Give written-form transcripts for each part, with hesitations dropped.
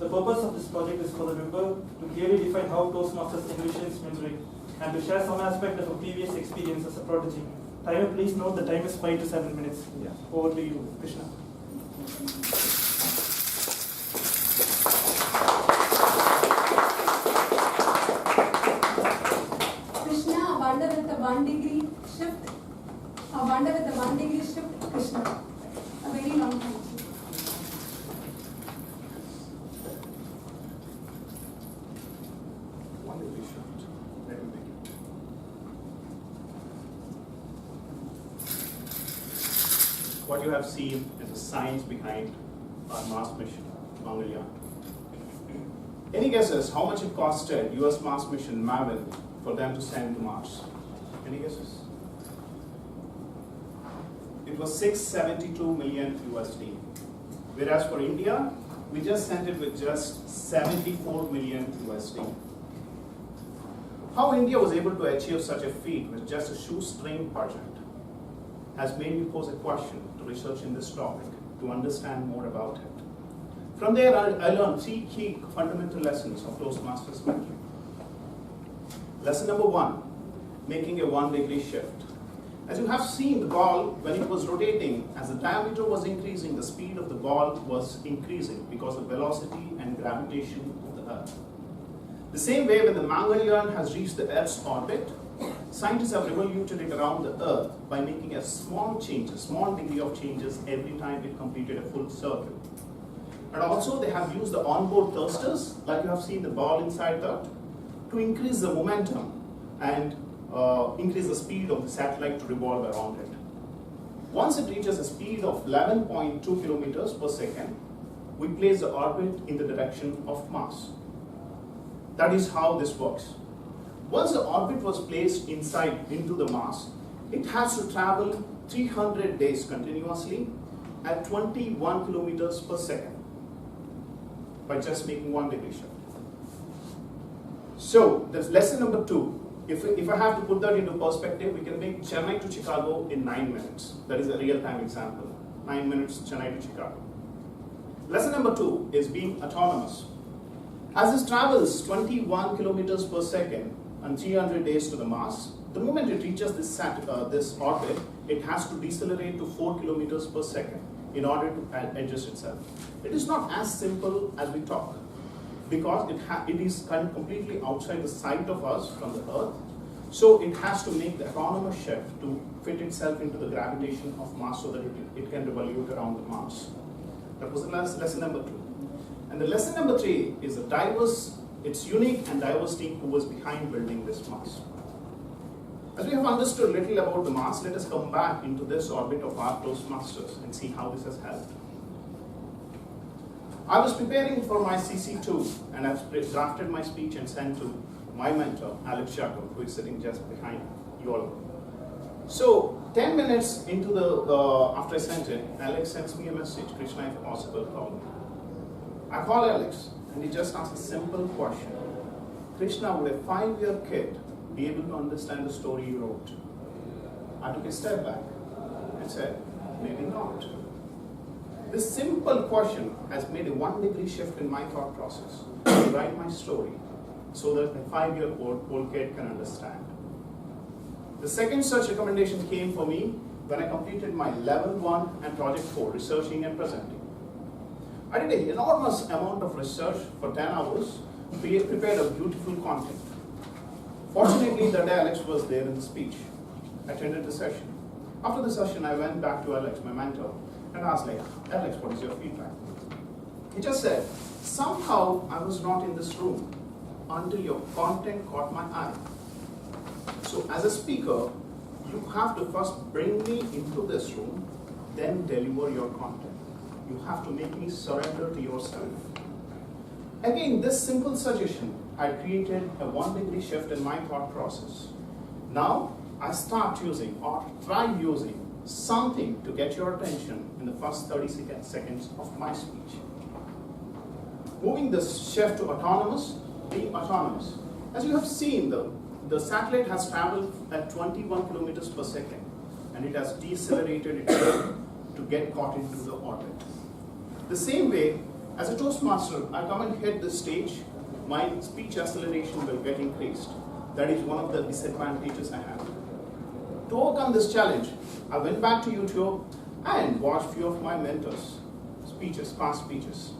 The purpose of this project is for the member to clearly define how Toastmasters envisions mentoring and to share some aspect of a previous experience as a prodigy. Timer, please note the time is 5 to 7 minutes. Yeah. Over to you, Krishna. Krishna, a wonder with a 1 degree shift. A wonder with a 1 degree shift, Krishna. A very long time. What you have seen is the science behind our Mars mission, Mangalyaan. Any guesses how much it costed US Mars mission Maven for them to send to Mars? Any guesses? It was 672 million USD. Whereas for India, we just sent it with just 74 million USD. How India was able to achieve such a feat with just a shoestring budget has made me pose a question to research in this topic to understand more about it. From there, I learned 3 key fundamental lessons of Toastmasters mentoring. Lesson number 1, making a 1 degree shift. As you have seen, the ball, when it was rotating, as the diameter was increasing, the speed of the ball was increasing because of velocity and gravitation of the Earth. The same way, when the Mangalyaan has reached the Earth's orbit, scientists have revoluted it around the Earth by making a small degree of changes every time it completed a full circle. And also they have used the onboard thrusters, like you have seen the ball inside that, to increase the momentum and increase the speed of the satellite to revolve around it. Once it reaches a speed of 11.2 kilometers per second, we place the orbit in the direction of Mars. That is how this works. Once the orbit was placed into the Mars, it has to travel 300 days continuously at 21 kilometers per second by just making 1 degree shift. So, there's lesson number 2. If I have to put that into perspective, we can make Chennai to Chicago in 9 minutes. That is a real-time example. 9 minutes, Chennai to Chicago. Lesson number 2 is being autonomous. As this travels 21 kilometers per second and 300 days to the Mars, the moment it reaches this orbit, it has to decelerate to 4 kilometers per second in order to adjust itself. It is not as simple as we talk, because it is completely outside the sight of us from the Earth. So it has to make the autonomous shift to fit itself into the gravitation of Mars so that it can revolute around the Mars. That was the last lesson number 2. And the lesson number 3 is its unique and diverse team who was behind building this Mars. As we have understood little about the Mars, let us come back into this orbit of our Toastmasters and see how this has helped. I was preparing for my CC2 and I've drafted my speech and sent to my mentor, Alex Jacob, who is sitting just behind you all. So, 10 minutes into after I sent it, Alex sends me a message, Krishna, if possible, call me. I call Alex and he just asks a simple question. Krishna, would a 5-year kid be able to understand the story you wrote? I took a step back and said, maybe not. This simple question has made a 1 degree shift in my thought process to write my story so that a 5-year-old kid can understand. The second such recommendation came for me when I completed my level 1 and project 4, researching and presenting. I did an enormous amount of research for 10 hours, prepared a beautiful content. Fortunately, that day Alex was there in the speech. I attended the session. After the session, I went back to Alex, my mentor, and asked, Alex, what is your feedback? He just said, somehow I was not in this room until your content caught my eye. So as a speaker, you have to first bring me into this room, then deliver your content. You have to make me surrender to yourself. Again, this simple suggestion had created a 1 degree shift in my thought process. Now, I start using or try using something to get your attention in the first 30 seconds of my speech. Moving this shift to being autonomous. As you have seen, the satellite has traveled at 21 kilometers per second and it has decelerated itself to get caught into the orbit. The same way, As a Toastmaster, I come and hit the stage, my speech acceleration will get increased. That is one of the disadvantages I have. To overcome this challenge, I went back to YouTube and watched few of my mentors' speeches, past speeches.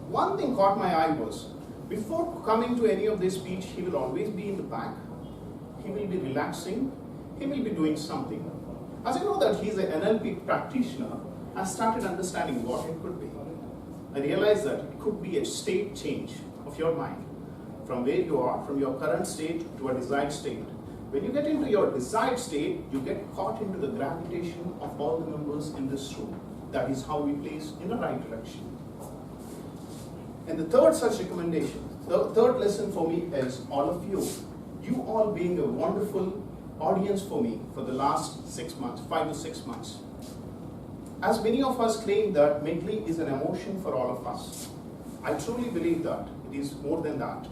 One thing caught my eye was, before coming to any of this speech, he will always be in the back. He will be relaxing. He will be doing something. As I know that he is an NLP practitioner, I started understanding what it could be. I realized that it could be a state change of your mind, from where you are, from your current state to a desired state. When you get into your desired state, you get caught into the gravitation of all the members in this room. That is how we place in the right direction. And the third such recommendation, the third lesson for me is all of you. You all being a wonderful audience for me for the last 6 months, 5 to 6 months. As many of us claim that mentally is an emotion for all of us. I truly believe that it is more than that.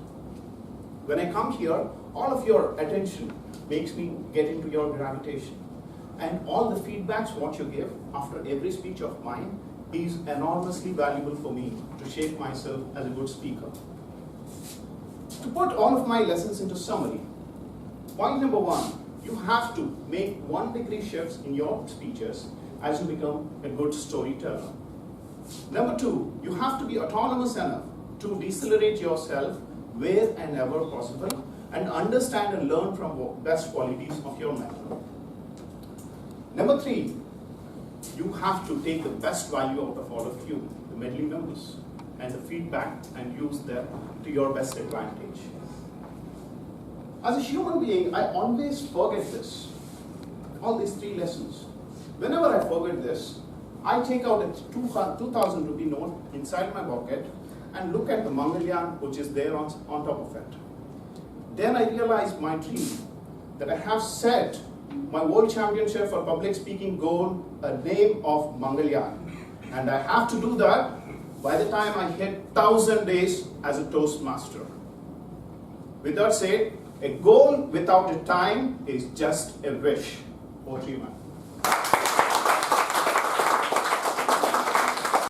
When I come here, all of your attention makes me get into your gravitation. And all the feedbacks what you give after every speech of mine is enormously valuable for me to shape myself as a good speaker. To put all of my lessons into summary, point number 1, you have to make 1 degree shifts in your speeches as you become a good storyteller. Number 2, you have to be autonomous enough to decelerate yourself where and ever possible and understand and learn from the best qualities of your mentor. Number 3, you have to take the best value out of all of you, the medley members, and the feedback and use them to your best advantage. As a human being, I always forget this, all these 3 lessons. Whenever I forget this, I take out a 2,000 rupee note inside my pocket and look at the Mangalyan which is there on top of it. Then I realize my dream, that I have set my World Championship for Public Speaking goal a name of Mangalyan. And I have to do that by the time I hit 1,000 days as a Toastmaster. With that said, a goal without a time is just a wish. Over to you, man.